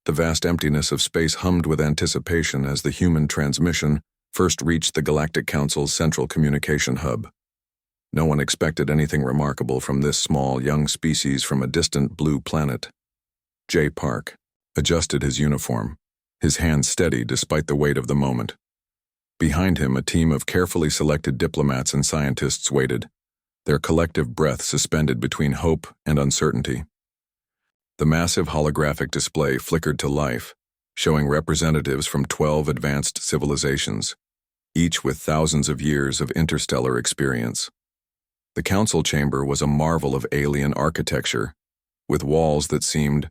The vast emptiness of space hummed with anticipation as the human transmission first reached the Galactic Council's central communication hub. No one expected anything remarkable from this small, young species from a distant blue planet. J. Park adjusted his uniform, his hands steady despite the weight of the moment. Behind him, a team of carefully selected diplomats and scientists waited, their collective breath suspended between hope and uncertainty. The massive holographic display flickered to life, showing representatives from 12 advanced civilizations, each with thousands of years of interstellar experience. The council chamber was a marvel of alien architecture, with walls that seemed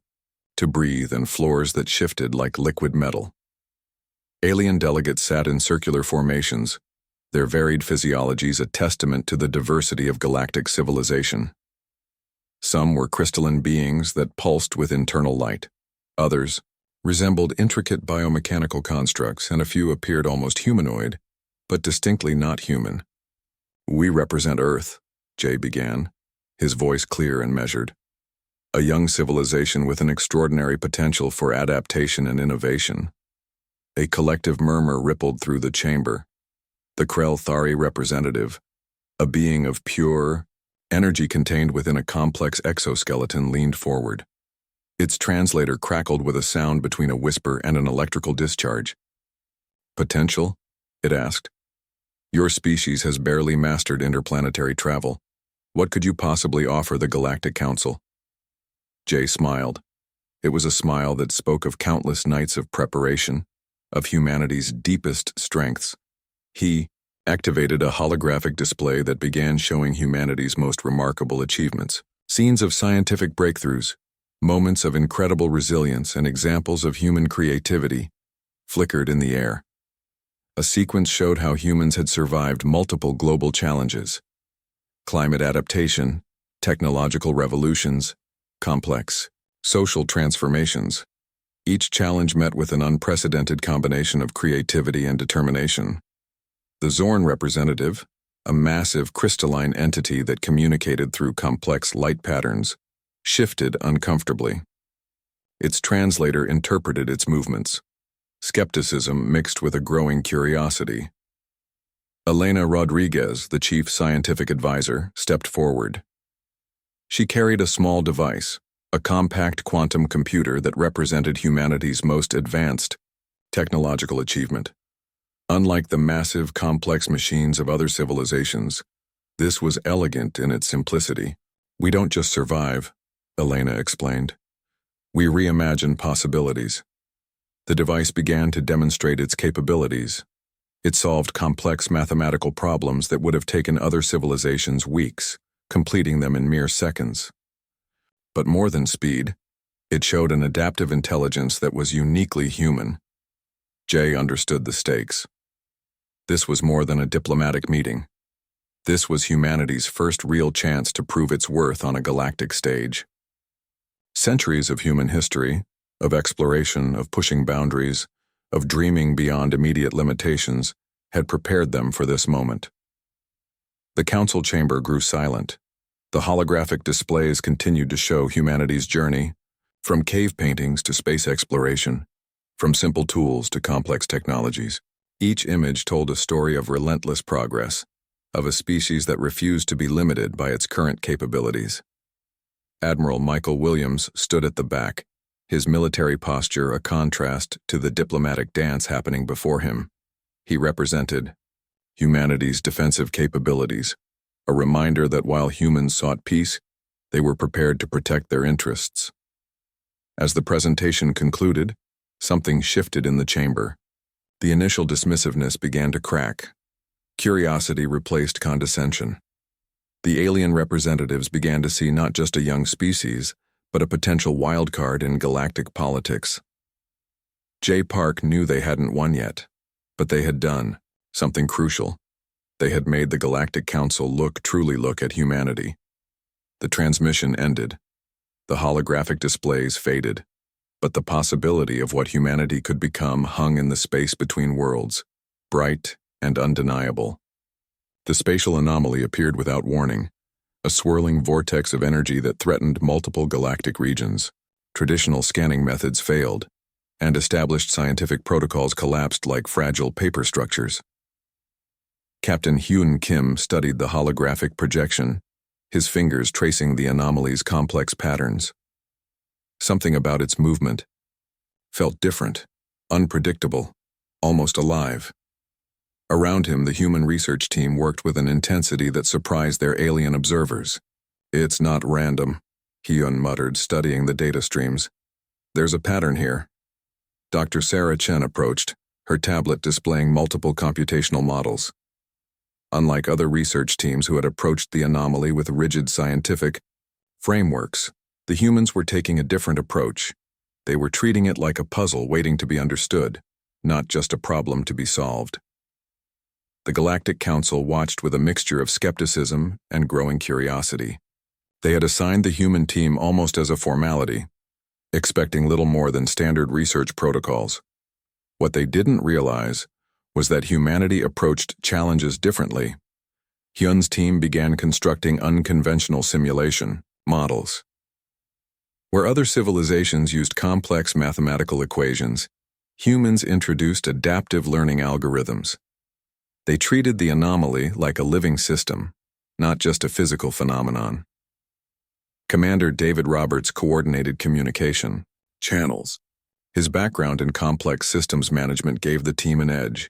to breathe and floors that shifted like liquid metal. Alien delegates sat in circular formations, their varied physiologies a testament to the diversity of galactic civilization. Some were crystalline beings that pulsed with internal light. Others resembled intricate biomechanical constructs, and a few appeared almost humanoid, but distinctly not human. "We represent Earth," Jay began, his voice clear and measured. "A young civilization with an extraordinary potential for adaptation and innovation." A collective murmur rippled through the chamber. The Krell Thari representative, a being of pure energy contained within a complex exoskeleton, leaned forward. Its translator crackled with a sound between a whisper and an electrical discharge. "Potential?" it asked. "Your species has barely mastered interplanetary travel. What could you possibly offer the Galactic Council?" Jay smiled. It was a smile that spoke of countless nights of preparation, of humanity's deepest strengths. He activated a holographic display that began showing humanity's most remarkable achievements. Scenes of scientific breakthroughs, moments of incredible resilience, and examples of human creativity flickered in the air. A sequence showed how humans had survived multiple global challenges: climate adaptation, technological revolutions, complex social transformations. Each challenge met with an unprecedented combination of creativity and determination. The Zorn representative, a massive crystalline entity that communicated through complex light patterns, shifted uncomfortably. Its translator interpreted its movements. Skepticism mixed with a growing curiosity. Elena Rodriguez, the chief scientific advisor, stepped forward. She carried a small device, a compact quantum computer that represented humanity's most advanced technological achievement. Unlike the massive, complex machines of other civilizations, this was elegant in its simplicity. "We don't just survive," Elena explained. "We reimagine possibilities." The device began to demonstrate its capabilities. It solved complex mathematical problems that would have taken other civilizations weeks, completing them in mere seconds. But more than speed, it showed an adaptive intelligence that was uniquely human. Jay understood the stakes. This was more than a diplomatic meeting. This was humanity's first real chance to prove its worth on a galactic stage. Centuries of human history, of exploration, of pushing boundaries, of dreaming beyond immediate limitations, had prepared them for this moment. The council chamber grew silent. The holographic displays continued to show humanity's journey, from cave paintings to space exploration, from simple tools to complex technologies. Each image told a story of relentless progress, of a species that refused to be limited by its current capabilities. Admiral Michael Williams stood at the back, his military posture a contrast to the diplomatic dance happening before him. He represented humanity's defensive capabilities, a reminder that while humans sought peace, they were prepared to protect their interests. As the presentation concluded, something shifted in the chamber. The initial dismissiveness began to crack. Curiosity replaced condescension. The alien representatives began to see not just a young species, but a potential wildcard in galactic politics. J. Park knew they hadn't won yet, but they had done something crucial. They had made the Galactic Council truly look at humanity. The transmission ended. The holographic displays faded. But the possibility of what humanity could become hung in the space between worlds, bright and undeniable. The spatial anomaly appeared without warning, a swirling vortex of energy that threatened multiple galactic regions. Traditional scanning methods failed, and established scientific protocols collapsed like fragile paper structures. Captain Hyun Kim studied the holographic projection, his fingers tracing the anomaly's complex patterns. Something about its movement felt different, unpredictable, almost alive. Around him, the human research team worked with an intensity that surprised their alien observers. "It's not random," Hyun muttered, studying the data streams. "There's a pattern here." Dr. Sarah Chen approached, her tablet displaying multiple computational models. Unlike other research teams who had approached the anomaly with rigid scientific frameworks, the humans were taking a different approach. They were treating it like a puzzle waiting to be understood, not just a problem to be solved. The Galactic Council watched with a mixture of skepticism and growing curiosity. They had assigned the human team almost as a formality, expecting little more than standard research protocols. What they didn't realize was that humanity approached challenges differently. Hyun's team began constructing unconventional simulation models. Where other civilizations used complex mathematical equations, humans introduced adaptive learning algorithms. They treated the anomaly like a living system, not just a physical phenomenon. Commander David Roberts coordinated communication channels. His background in complex systems management gave the team an edge.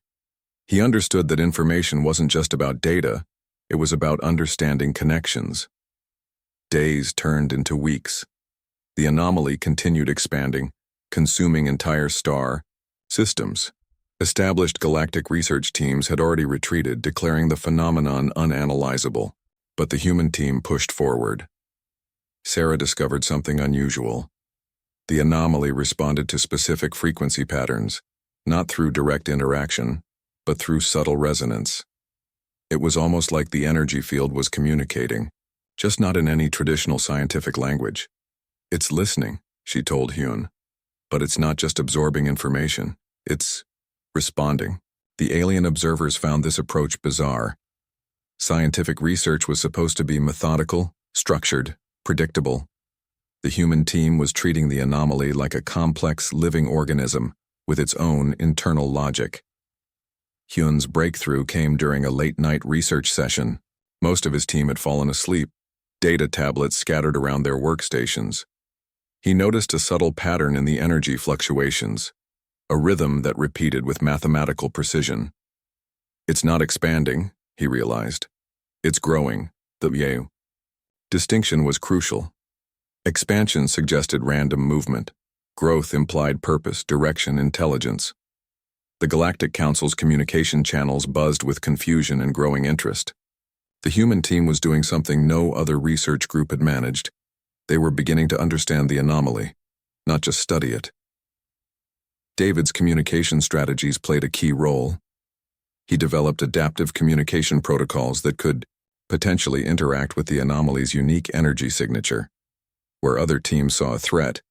He understood that information wasn't just about data, it was about understanding connections. Days turned into weeks. The anomaly continued expanding, consuming entire star systems. Established galactic research teams had already retreated, declaring the phenomenon unanalyzable, but the human team pushed forward. Sarah discovered something unusual. The anomaly responded to specific frequency patterns, not through direct interaction, but through subtle resonance. It was almost like the energy field was communicating, just not in any traditional scientific language. "It's listening," she told Hyun. "But it's not just absorbing information, it's responding." The alien observers found this approach bizarre. Scientific research was supposed to be methodical, structured, predictable. The human team was treating the anomaly like a complex living organism with its own internal logic. Hyun's breakthrough came during a late-night research session. Most of his team had fallen asleep, data tablets scattered around their workstations. He noticed a subtle pattern in the energy fluctuations, a rhythm that repeated with mathematical precision. "It's not expanding," he realized. "It's growing." The distinction was crucial. Expansion suggested random movement. Growth implied purpose, direction, intelligence. The Galactic Council's communication channels buzzed with confusion and growing interest. The human team was doing something no other research group had managed. They were beginning to understand the anomaly, not just study it. David's communication strategies played a key role. He developed adaptive communication protocols that could potentially interact with the anomaly's unique energy signature. Where other teams saw a threat,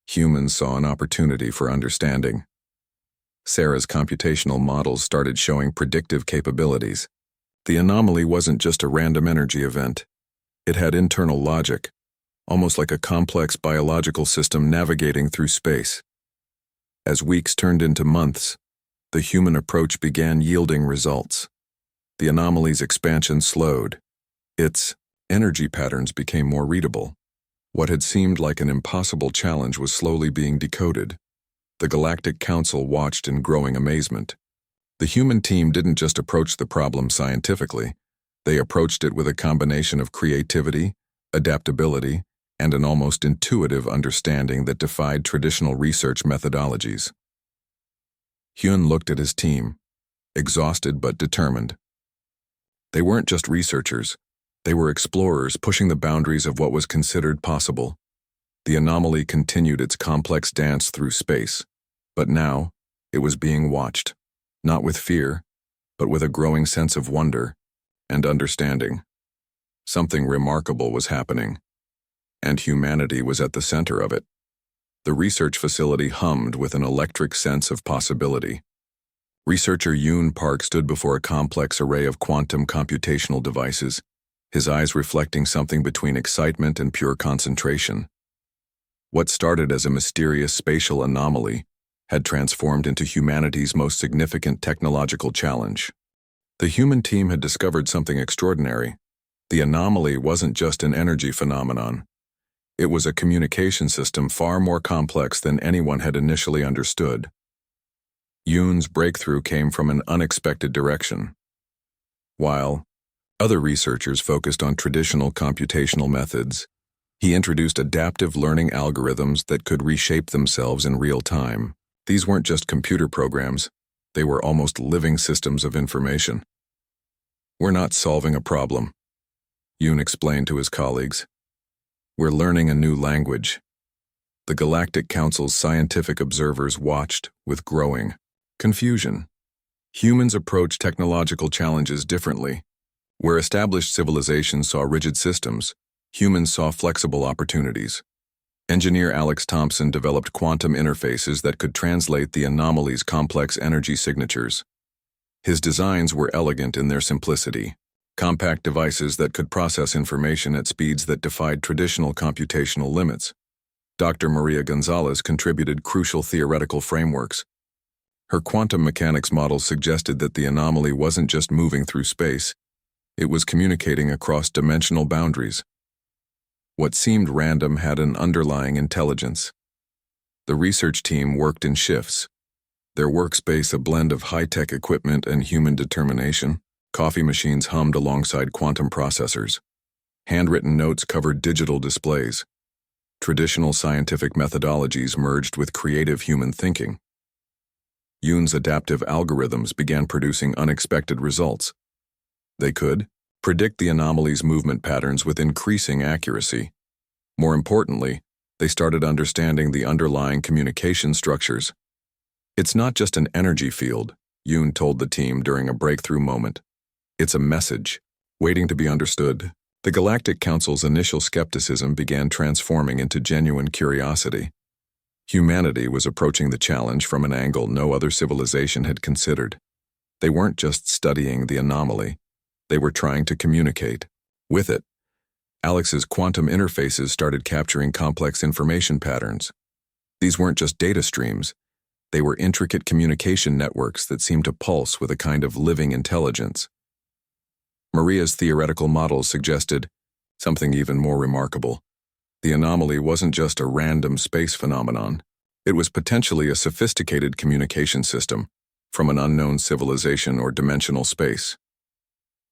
humans saw an opportunity for understanding. Sarah's computational models started showing predictive capabilities. The anomaly wasn't just a random energy event. It had internal logic, almost like a complex biological system navigating through space. As weeks turned into months, the human approach began yielding results. The anomaly's expansion slowed. Its energy patterns became more readable. What had seemed like an impossible challenge was slowly being decoded. The Galactic Council watched in growing amazement. The human team didn't just approach the problem scientifically. They approached it with a combination of creativity, adaptability, and an almost intuitive understanding that defied traditional research methodologies. Hyun looked at his team, exhausted but determined. They weren't just researchers. They were explorers pushing the boundaries of what was considered possible. The anomaly continued its complex dance through space, but now it was being watched, not with fear, but with a growing sense of wonder and understanding. Something remarkable was happening, and humanity was at the center of it. The research facility hummed with an electric sense of possibility. Researcher Yoon Park stood before a complex array of quantum computational devices, his eyes reflecting something between excitement and pure concentration. What started as a mysterious spatial anomaly had transformed into humanity's most significant technological challenge. The human team had discovered something extraordinary. The anomaly wasn't just an energy phenomenon. It was a communication system far more complex than anyone had initially understood. Yoon's breakthrough came from an unexpected direction. While other researchers focused on traditional computational methods, he introduced adaptive learning algorithms that could reshape themselves in real time. These weren't just computer programs, they were almost living systems of information. "We're not solving a problem," Yoon explained to his colleagues. "We're learning a new language." The Galactic Council's scientific observers watched with growing confusion. Humans approach technological challenges differently. Where established civilizations saw rigid systems, humans saw flexible opportunities. Engineer Alex Thompson developed quantum interfaces that could translate the anomaly's complex energy signatures. His designs were elegant in their simplicity, compact devices that could process information at speeds that defied traditional computational limits. Dr. Maria Gonzalez contributed crucial theoretical frameworks. Her quantum mechanics model suggested that the anomaly wasn't just moving through space, it was communicating across dimensional boundaries. What seemed random had an underlying intelligence. The research team worked in shifts, their workspace a blend of high-tech equipment and human determination. Coffee machines hummed alongside quantum processors. Handwritten notes covered digital displays. Traditional scientific methodologies merged with creative human thinking. Yoon's adaptive algorithms began producing unexpected results. They could predict the anomaly's movement patterns with increasing accuracy. More importantly, they started understanding the underlying communication structures. "It's not just an energy field," Yoon told the team during a breakthrough moment. "It's a message, waiting to be understood." The Galactic Council's initial skepticism began transforming into genuine curiosity. Humanity was approaching the challenge from an angle no other civilization had considered. They weren't just studying the anomaly, they were trying to communicate. With it, Alex's quantum interfaces started capturing complex information patterns. These weren't just data streams, they were intricate communication networks that seemed to pulse with a kind of living intelligence. Maria's theoretical models suggested something even more remarkable. The anomaly wasn't just a random space phenomenon. It was potentially a sophisticated communication system from an unknown civilization or dimensional space.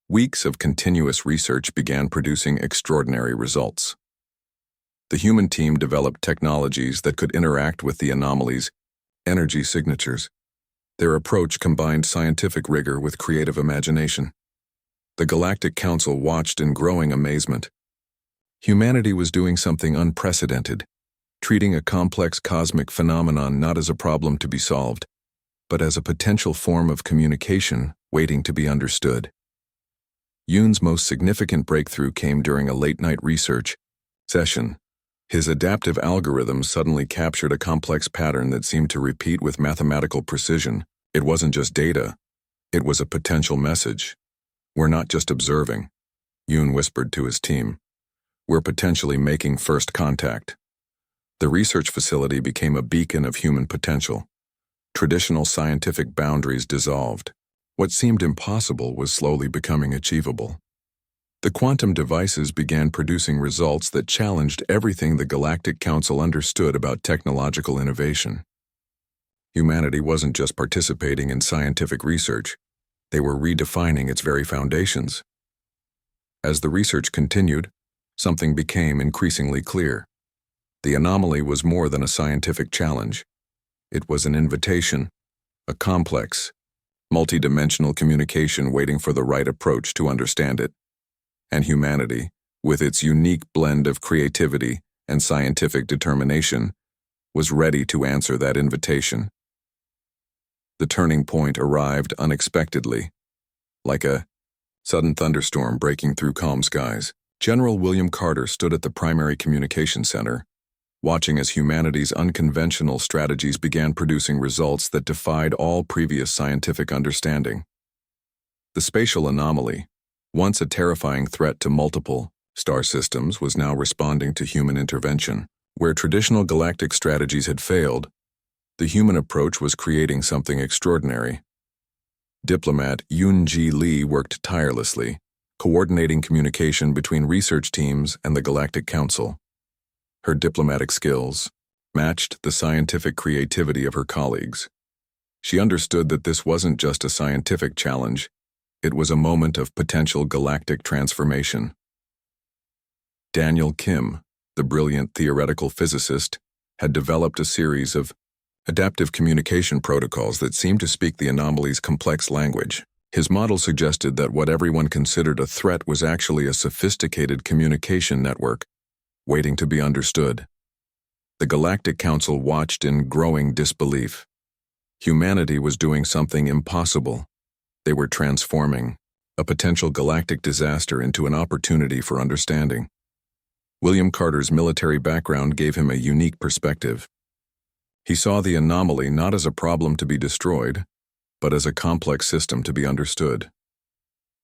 Weeks of continuous research began producing extraordinary results. The human team developed technologies that could interact with the anomaly's energy signatures. Their approach combined scientific rigor with creative imagination. The Galactic Council watched in growing amazement. Humanity was doing something unprecedented, treating a complex cosmic phenomenon not as a problem to be solved, but as a potential form of communication waiting to be understood. Yoon's most significant breakthrough came during a late-night research session. His adaptive algorithms suddenly captured a complex pattern that seemed to repeat with mathematical precision. It wasn't just data, it was a potential message. "We're not just observing," Yoon whispered to his team. "We're potentially making first contact." The research facility became a beacon of human potential. Traditional scientific boundaries dissolved. What seemed impossible was slowly becoming achievable. The quantum devices began producing results that challenged everything the Galactic Council understood about technological innovation. Humanity wasn't just participating in scientific research, they were redefining its very foundations. As the research continued, something became increasingly clear. The anomaly was more than a scientific challenge. It was an invitation, a complex, multidimensional communication waiting for the right approach to understand it. And humanity, with its unique blend of creativity and scientific determination, was ready to answer that invitation. The turning point arrived unexpectedly, like a sudden thunderstorm breaking through calm skies. General William Carter stood at the primary communication center, watching as humanity's unconventional strategies began producing results that defied all previous scientific understanding. The spatial anomaly, once a terrifying threat to multiple star systems, was now responding to human intervention. Where traditional galactic strategies had failed, The human approach was creating something extraordinary. Diplomat Yoon-ji Lee worked tirelessly, coordinating communication between research teams and the Galactic Council. Her diplomatic skills matched the scientific creativity of her colleagues. She understood that this wasn't just a scientific challenge, it was a moment of potential galactic transformation. Daniel Kim, the brilliant theoretical physicist, had developed a series of adaptive communication protocols that seemed to speak the anomaly's complex language. His model suggested that what everyone considered a threat was actually a sophisticated communication network, waiting to be understood. The Galactic Council watched in growing disbelief. Humanity was doing something impossible. They were transforming a potential galactic disaster into an opportunity for understanding. William Carter's military background gave him a unique perspective. He saw the anomaly not as a problem to be destroyed, but as a complex system to be understood.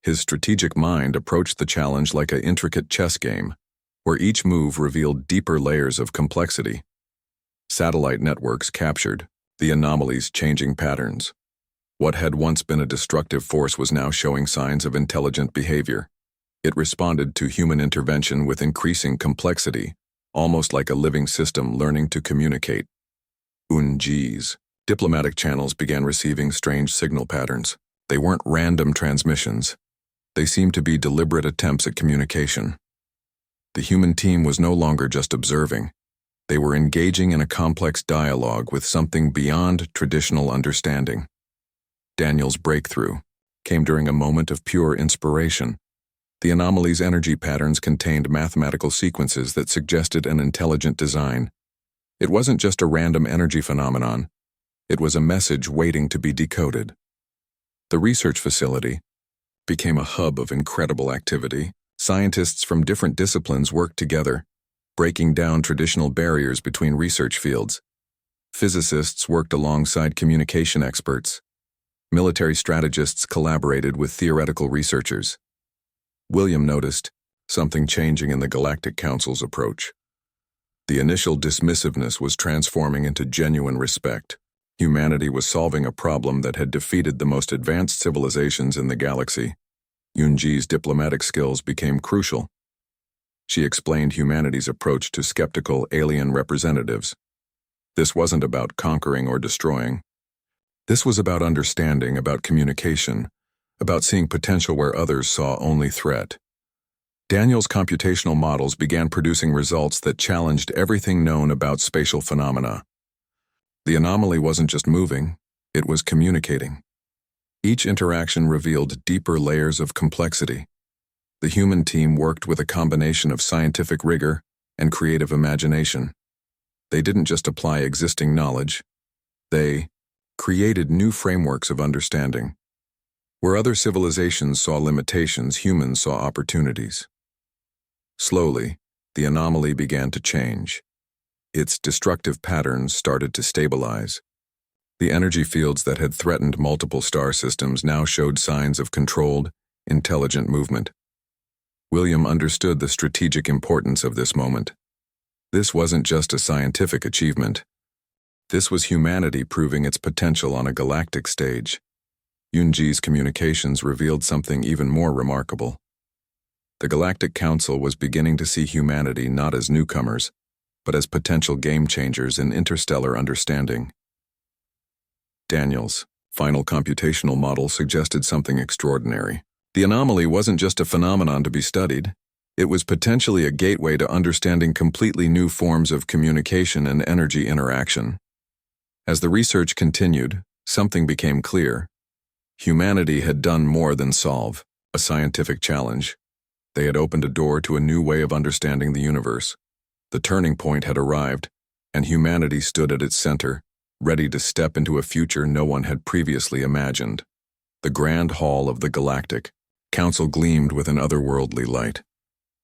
His strategic mind approached the challenge like an intricate chess game, where each move revealed deeper layers of complexity. Satellite networks captured the anomaly's changing patterns. What had once been a destructive force was now showing signs of intelligent behavior. It responded to human intervention with increasing complexity, almost like a living system learning to communicate. Yoon-ji's diplomatic channels began receiving strange signal patterns. They weren't random transmissions. They seemed to be deliberate attempts at communication. The human team was no longer just observing. They were engaging in a complex dialogue with something beyond traditional understanding. Daniel's breakthrough came during a moment of pure inspiration. The anomaly's energy patterns contained mathematical sequences that suggested an intelligent design. It wasn't just a random energy phenomenon. It was a message waiting to be decoded. The research facility became a hub of incredible activity. Scientists from different disciplines worked together, breaking down traditional barriers between research fields. Physicists worked alongside communication experts. Military strategists collaborated with theoretical researchers. William noticed something changing in the Galactic Council's approach. The initial dismissiveness was transforming into genuine respect. Humanity was solving a problem that had defeated the most advanced civilizations in the galaxy. Yoon-ji's diplomatic skills became crucial. She explained humanity's approach to skeptical alien representatives. This wasn't about conquering or destroying. This was about understanding, about communication, about seeing potential where others saw only threat. Daniel's computational models began producing results that challenged everything known about spatial phenomena. The anomaly wasn't just moving, it was communicating. Each interaction revealed deeper layers of complexity. The human team worked with a combination of scientific rigor and creative imagination. They didn't just apply existing knowledge, they created new frameworks of understanding. Where other civilizations saw limitations, humans saw opportunities. Slowly, the anomaly began to change. Its destructive patterns started to stabilize. The energy fields that had threatened multiple star systems now showed signs of controlled, intelligent movement. William understood the strategic importance of this moment. This wasn't just a scientific achievement. This was humanity proving its potential on a galactic stage. Yoon-ji's communications revealed something even more remarkable. The Galactic Council was beginning to see humanity not as newcomers, but as potential game-changers in interstellar understanding. Daniel's final computational model suggested something extraordinary. The anomaly wasn't just a phenomenon to be studied. It was potentially a gateway to understanding completely new forms of communication and energy interaction. As the research continued, something became clear. Humanity had done more than solve a scientific challenge. They had opened a door to a new way of understanding the universe. The turning point had arrived, and humanity stood at its center, ready to step into a future no one had previously imagined. The grand hall of the Galactic Council gleamed with an otherworldly light.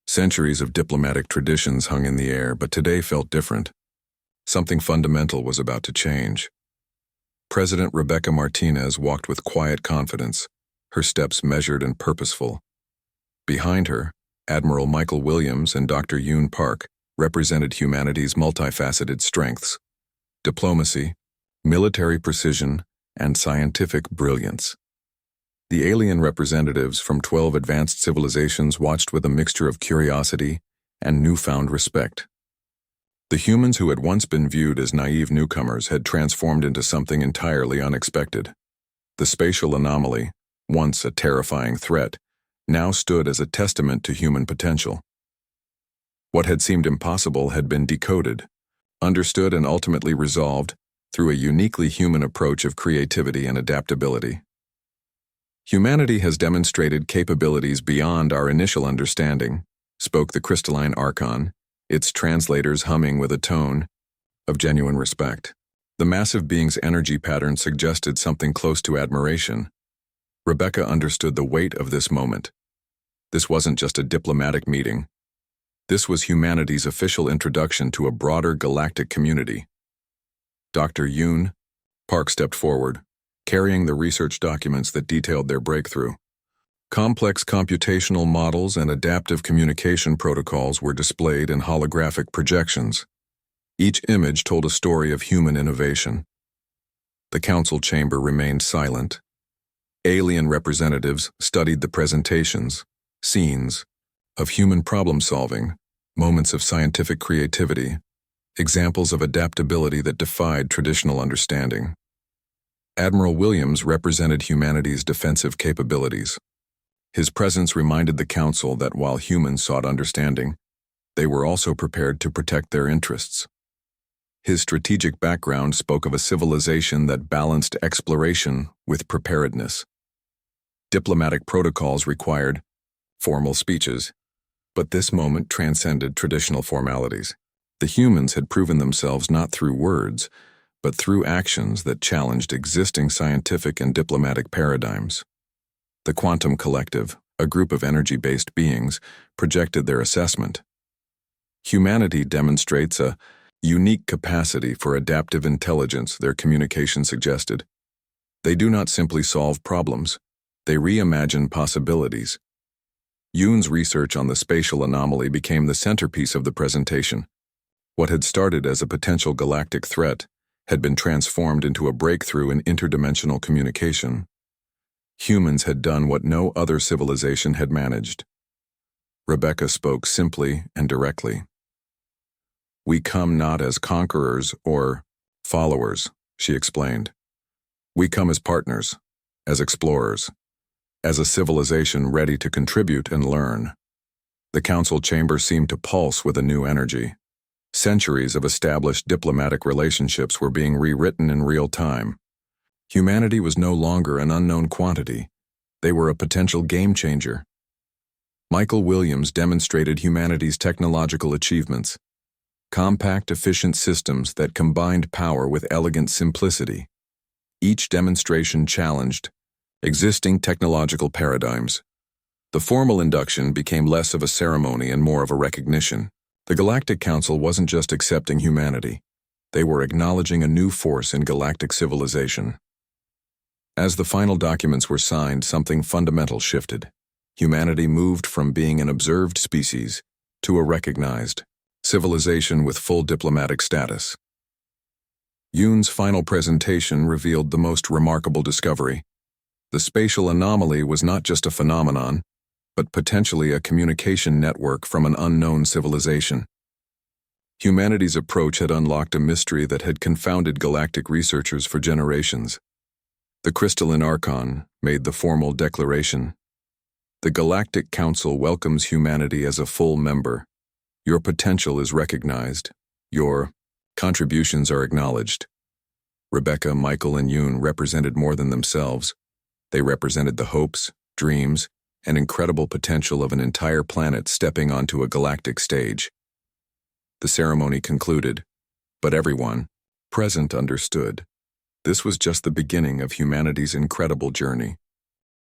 Centuries of diplomatic traditions hung in the air, but today felt different. Something fundamental was about to change. President Rebecca Martinez walked with quiet confidence, her steps measured and purposeful. Behind her, Admiral Michael Williams and Dr. Yoon Park represented humanity's multifaceted strengths: diplomacy, military precision, and scientific brilliance. The alien representatives from 12 advanced civilizations watched with a mixture of curiosity and newfound respect. The humans who had once been viewed as naive newcomers had transformed into something entirely unexpected. The spatial anomaly, once a terrifying threat, now stood as a testament to human potential. What had seemed impossible had been decoded, understood, and ultimately resolved through a uniquely human approach of creativity and adaptability. Humanity has demonstrated capabilities beyond our initial understanding, spoke the crystalline Archon, its translators humming with a tone of genuine respect. The massive being's energy pattern suggested something close to admiration. Rebecca understood the weight of this moment. This wasn't just a diplomatic meeting. This was humanity's official introduction to a broader galactic community. Dr. Yoon, Park stepped forward, carrying the research documents that detailed their breakthrough. Complex computational models and adaptive communication protocols were displayed in holographic projections. Each image told a story of human innovation. The council chamber remained silent. Alien representatives studied the presentations, scenes of human problem-solving, moments of scientific creativity, examples of adaptability that defied traditional understanding. Admiral Williams represented humanity's defensive capabilities. His presence reminded the council that while humans sought understanding, they were also prepared to protect their interests. His strategic background spoke of a civilization that balanced exploration with preparedness. Diplomatic protocols required formal speeches, but this moment transcended traditional formalities. The humans had proven themselves not through words, but through actions that challenged existing scientific and diplomatic paradigms. The Quantum Collective, a group of energy-based beings, projected their assessment. Humanity demonstrates a unique capacity for adaptive intelligence, their communication suggested. They do not simply solve problems, they reimagine possibilities. Yoon's research on the spatial anomaly became the centerpiece of the presentation. What had started as a potential galactic threat had been transformed into a breakthrough in interdimensional communication. Humans had done what no other civilization had managed. Rebecca spoke simply and directly. "We come not as conquerors or followers," she explained. "We come as partners, as explorers, as a civilization ready to contribute and learn." The council chamber seemed to pulse with a new energy. Centuries of established diplomatic relationships were being rewritten in real time. Humanity was no longer an unknown quantity. They were a potential game changer. Michael Williams demonstrated humanity's technological achievements. Compact, efficient systems that combined power with elegant simplicity. Each demonstration challenged existing technological paradigms. The formal induction became less of a ceremony and more of a recognition. The Galactic Council wasn't just accepting humanity. They were acknowledging a new force in galactic civilization. As the final documents were signed, something fundamental shifted. Humanity moved from being an observed species to a recognized civilization with full diplomatic status. Yoon's final presentation revealed the most remarkable discovery. The spatial anomaly was not just a phenomenon, but potentially a communication network from an unknown civilization. Humanity's approach had unlocked a mystery that had confounded galactic researchers for generations. The crystalline Archon made the formal declaration. "The Galactic Council welcomes humanity as a full member. Your potential is recognized. Your contributions are acknowledged." Rebecca, Michael, and Yoon represented more than themselves. They represented the hopes, dreams, and incredible potential of an entire planet stepping onto a galactic stage. The ceremony concluded, but everyone present understood. This was just the beginning of humanity's incredible journey.